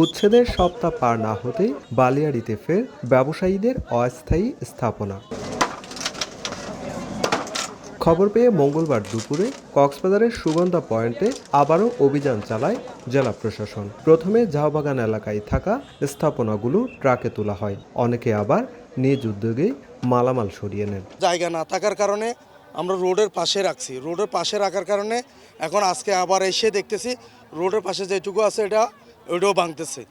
উচ্ছেদের সপ্তাহ পার না হতেই বালিয়াড়িতে ফের ব্যবসায়ীদের অস্থায়ী স্থাপনা। খবর পেয়ে মঙ্গলবার দুপুরে কক্সবাজারের সুগন্ধা পয়েন্টে আবারও অভিযান চালায় জেলা প্রশাসন। প্রথমে ঝাউবাগান এলাকায় থাকা স্থাপনাগুলো ট্রাকে তোলা হয়, অনেকে আবার নিজ উদ্যোগেই মালামাল সরিয়ে নেন। জায়গা না থাকার কারণে আমরা রোডের পাশে রাখছি, রোডের পাশে রাখার কারণে এখন আজকে আবার এসে দেখতেছি রোডের পাশে যেটুকু আছে ওইটাও ভাঙতেছে।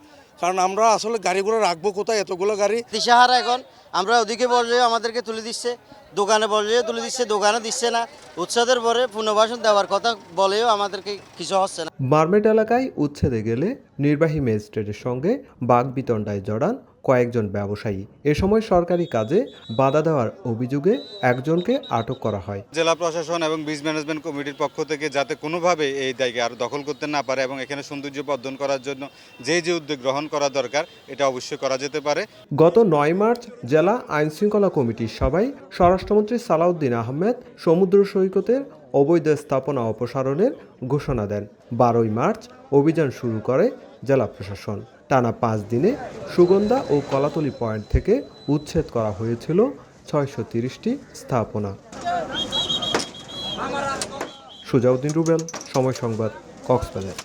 কারণ আমরা আসলে গাড়িগুলো রাখবো কোথায়, এতগুলো গাড়ি দিশাহারা। এখন আমরা ওদিকে বললেও আমাদেরকে তুলে দিচ্ছে, দোকানে বললেও তুলে দিচ্ছে, দোকানে দিচ্ছে না। উচ্ছেদের পরে পুনর্বাসন দেওয়ার কথা বলেও আমাদেরকে কিছু হচ্ছে না। মারমেট এলাকায় উচ্ছেদে গেলে নির্বাহী ম্যাজিস্ট্রেটের সঙ্গে বাগবিতণ্ডায় জড়ান কয়েকজন ব্যবসায়ী। এ সময় সরকারি কাজে বাধা দেওয়ার অভিযোগে একজনকে আটক করা হয়। জেলা প্রশাসন এবং ব্রিজ ম্যানেজমেন্ট কমিটির পক্ষ থেকে যাতে কোনোভাবে এই জায়গা আর দখল করতে না পারে এবং এখানে সৌন্দর্য বর্ধন করার জন্য যে উদ্যোগ গ্রহণ করা দরকার এটা অবশ্যই করা যেতে পারে। গত ৯ মার্চ জেলা আইনশৃঙ্খলা কমিটির সভায় স্বরাষ্ট্রমন্ত্রী সালাউদ্দিন আহমেদ সমুদ্র সৈকতের অবৈধ স্থাপনা অপসারণের ঘোষণা দেন। ১২ মার্চ অভিযান শুরু করে জেলা প্রশাসন। টানা ৫ দিনে সুগন্ধা ও কলাতলী পয়েন্ট থেকে উচ্ছেদ করা হয়েছিল ৬৩০টি স্থাপনা। সুজাউদ্দিন রুবেল, সময় সংবাদ, কক্সবাজার।